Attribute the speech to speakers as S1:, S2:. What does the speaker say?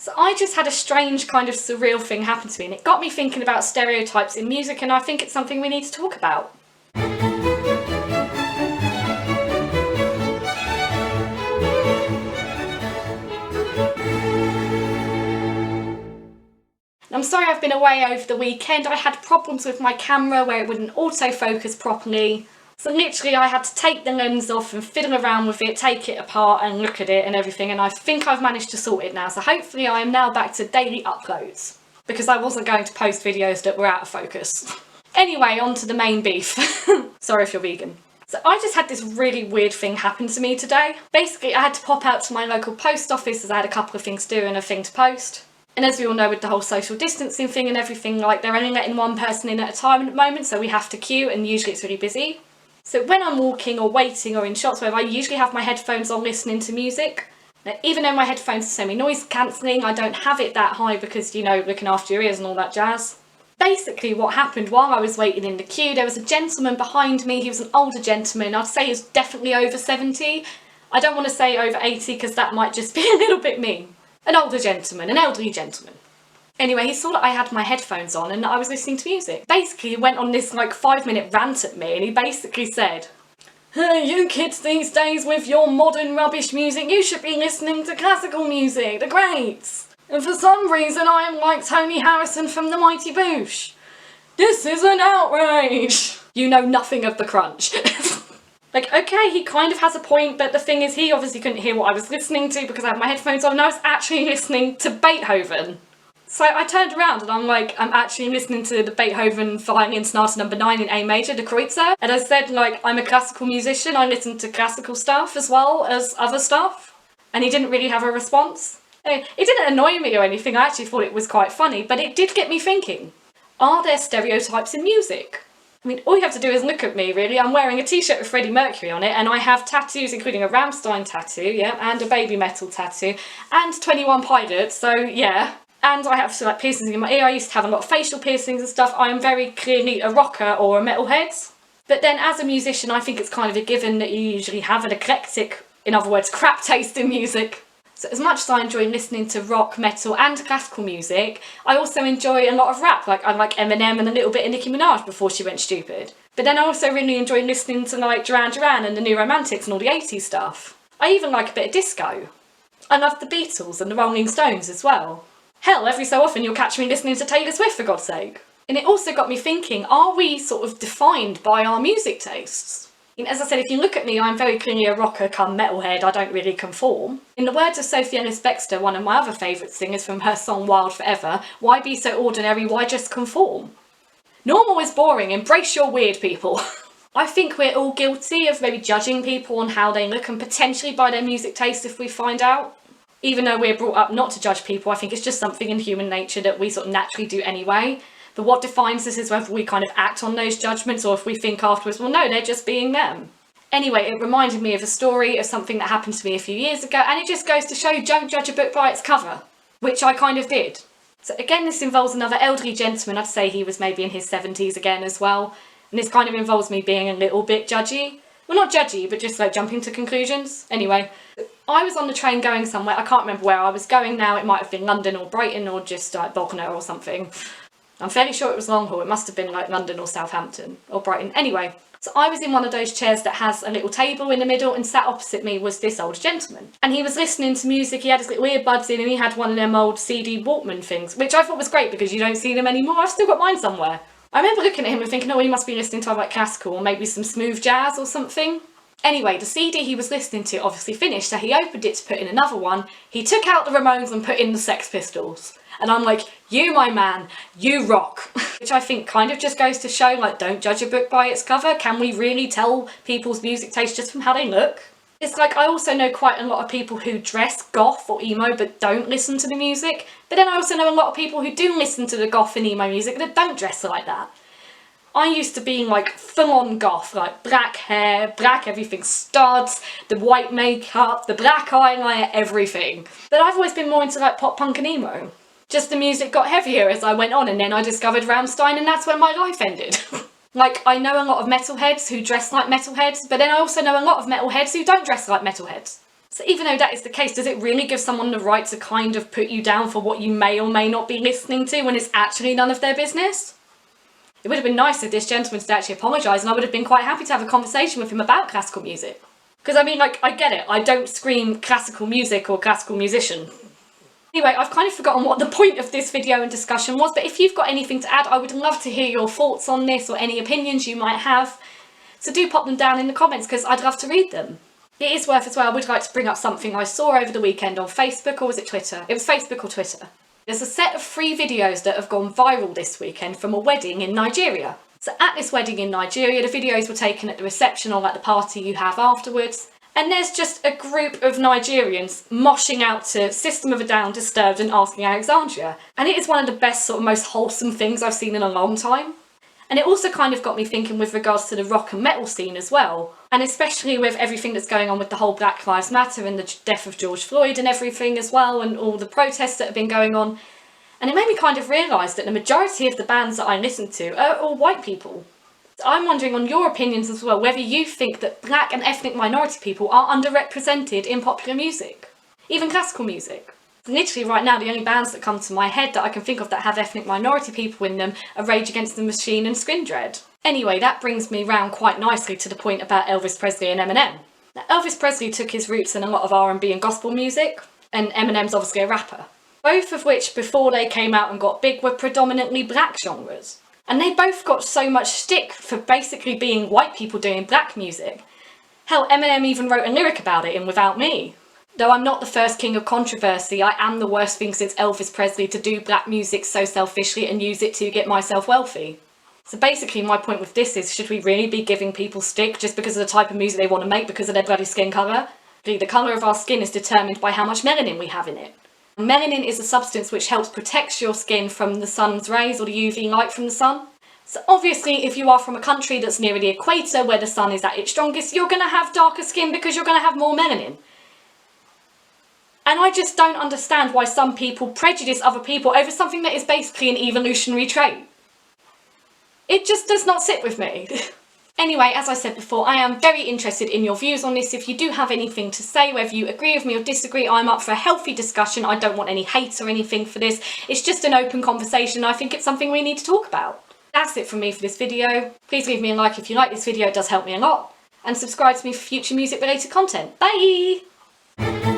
S1: So I just had a strange kind of surreal thing happen to me, and it got me thinking about stereotypes in music, and I think it's something we need to talk about. I'm sorry I've been away over the weekend. I had problems with my camera where it wouldn't autofocus properly. So literally I had to take the lens off and fiddle around with it, take it apart and look at it and everything, and I think I've managed to sort it now. So hopefully I am now back to daily uploads, because I wasn't going to post videos that were out of focus. Anyway, on to the main beef. Sorry if you're vegan. So I just had this really weird thing happen to me today. Basically I had to pop out to my local post office as I had a couple of things to do and a thing to post. And as we all know, with the whole social distancing thing and everything, like, they're only letting one person in at a time at the moment, so we have to queue, and usually it's really busy. So when I'm walking or waiting or in shops, whatever, I usually have my headphones on listening to music. Now, even though my headphones are semi-noise cancelling, I don't have it that high because, you know, looking after your ears and all that jazz. Basically what happened while I was waiting in the queue, there was a gentleman behind me. He was an older gentleman. I'd say he was definitely over 70. I don't want to say over 80 because that might just be a little bit mean. An older gentleman, an elderly gentleman. Anyway, he saw that I had my headphones on and that I was listening to music. Basically, he went on this like 5-minute rant at me, and he basically said, "Hey, you kids these days with your modern rubbish music, you should be listening to classical music, the greats. And for some reason I am like Tony Harrison from the Mighty Boosh. This is an outrage." You know nothing of the crunch. Like, okay, he kind of has a point, but the thing is, he obviously couldn't hear what I was listening to because I had my headphones on, and I was actually listening to Beethoven. So I turned around and I'm like, I'm actually listening to the Beethoven Violin Sonata No. 9 in A major, the Kreutzer. And I said, like, I'm a classical musician, I listen to classical stuff as well as other stuff. And he didn't really have a response. It didn't annoy me or anything, I actually thought it was quite funny, but it did get me thinking. Are there stereotypes in music? I mean, all you have to do is look at me, really. I'm wearing a t-shirt with Freddie Mercury on it, and I have tattoos, including a Rammstein tattoo, yeah, and a Baby Metal tattoo, and 21 Pilots, so yeah. And I have like piercings in my ear. I used to have a lot of facial piercings and stuff. I am very clearly a rocker or a metalhead. But then as a musician, I think it's kind of a given that you usually have an eclectic, in other words, crap taste in music. So as much as I enjoy listening to rock, metal and classical music, I also enjoy a lot of rap. Like, I like Eminem and a little bit of Nicki Minaj before she went stupid. But then I also really enjoy listening to like Duran Duran and the New Romantics and all the 80s stuff. I even like a bit of disco. I love the Beatles and the Rolling Stones as well. Hell, every so often you'll catch me listening to Taylor Swift, for God's sake. And it also got me thinking, are we sort of defined by our music tastes? As I said, if you look at me, I'm very clearly a rocker come metalhead, I don't really conform. In the words of Sophie Ellis-Bextor, one of my other favourite singers from her song Wild Forever, why be so ordinary, why just conform? Normal is boring, embrace your weird, people. I think we're all guilty of maybe judging people on how they look and potentially by their music taste if we find out. Even though we're brought up not to judge people, I think it's just something in human nature that we sort of naturally do anyway. But what defines us is whether we kind of act on those judgments or if we think afterwards, well no, they're just being them. Anyway, it reminded me of a story of something that happened to me a few years ago, and it just goes to show, don't judge a book by its cover, which I kind of did. So again, this involves another elderly gentleman. I'd say he was maybe in his 70s again as well. And this kind of involves me being a little bit judgy. Well, not judgy, but just like jumping to conclusions. Anyway, I was on the train going somewhere. I can't remember where I was going now. It might have been London or Brighton or just like Bognor or something. I'm fairly sure it was long haul. It must have been like London or Southampton or Brighton. Anyway, so I was in one of those chairs that has a little table in the middle, and sat opposite me was this old gentleman. And he was listening to music. He had his little earbuds in and he had one of them old CD Walkman things, which I thought was great because you don't see them anymore. I've still got mine somewhere. I remember looking at him and thinking, oh, he must be listening to like classical or maybe some smooth jazz or something. Anyway, the CD he was listening to obviously finished, so he opened it to put in another one. He took out the Ramones and put in the Sex Pistols. And I'm like, you, my man, you rock. Which I think kind of just goes to show, like, don't judge a book by its cover. Can we really tell people's music taste just from how they look? It's like, I also know quite a lot of people who dress goth or emo but don't listen to the music. But then I also know a lot of people who do listen to the goth and emo music that don't dress like that. I used to be like full-on goth, like black hair, black everything, studs, the white makeup, the black eyeliner, everything. But I've always been more into like pop punk and emo. Just the music got heavier as I went on, and then I discovered Rammstein, and that's where my life ended. Like, I know a lot of metalheads who dress like metalheads, but then I also know a lot of metalheads who don't dress like metalheads. So even though that is the case, does it really give someone the right to kind of put you down for what you may or may not be listening to when it's actually none of their business? It would have been nice if this gentleman had actually apologised, and I would have been quite happy to have a conversation with him about classical music. Because I mean, like, I get it, I don't scream classical music or classical musician. Anyway, I've kind of forgotten what the point of this video and discussion was, but if you've got anything to add, I would love to hear your thoughts on this or any opinions you might have. So do pop them down in the comments, because I'd love to read them. It is worth as well, I would like to bring up something I saw over the weekend on Facebook, or was it Twitter? It was Facebook or Twitter. There's a set of 3 videos that have gone viral this weekend from a wedding in Nigeria. So at this wedding in Nigeria, the videos were taken at the reception or at the party you have afterwards. And there's just a group of Nigerians moshing out to System of a Down, Disturbed and Asking Alexandria. And it is one of the best, sort of most wholesome things I've seen in a long time. And it also kind of got me thinking with regards to the rock and metal scene as well. And especially with everything that's going on with the whole Black Lives Matter and the death of George Floyd and everything as well, and all the protests that have been going on. And it made me kind of realise that the majority of the bands that I listen to are all white people. So I'm wondering on your opinions as well, whether you think that black and ethnic minority people are underrepresented in popular music, even classical music. Literally right now, the only bands that come to my head that I can think of that have ethnic minority people in them are Rage Against the Machine and Skindred. Anyway, that brings me round quite nicely to the point about Elvis Presley and Eminem. Now, Elvis Presley took his roots in a lot of R&B and gospel music, and Eminem's obviously a rapper. Both of which, before they came out and got big, were predominantly black genres. And they both got so much stick for basically being white people doing black music. Hell, Eminem even wrote a lyric about it in Without Me. Though I'm not the first king of controversy, I am the worst thing since Elvis Presley to do black music so selfishly and use it to get myself wealthy. So basically my point with this is, should we really be giving people stick just because of the type of music they want to make because of their bloody skin colour? The colour of our skin is determined by how much melanin we have in it. Melanin is a substance which helps protect your skin from the sun's rays or the UV light from the sun. So obviously if you are from a country that's near the equator where the sun is at its strongest, you're going to have darker skin because you're going to have more melanin. And I just don't understand why some people prejudice other people over something that is basically an evolutionary trait. It just does not sit with me. Anyway, as I said before, I am very interested in your views on this. If you do have anything to say, whether you agree with me or disagree, I'm up for a healthy discussion. I don't want any hate or anything for this. It's just an open conversation. I think it's something we need to talk about. That's it from me for this video. Please leave me a like if you like this video, it does help me a lot. And subscribe to me for future music related content. Bye!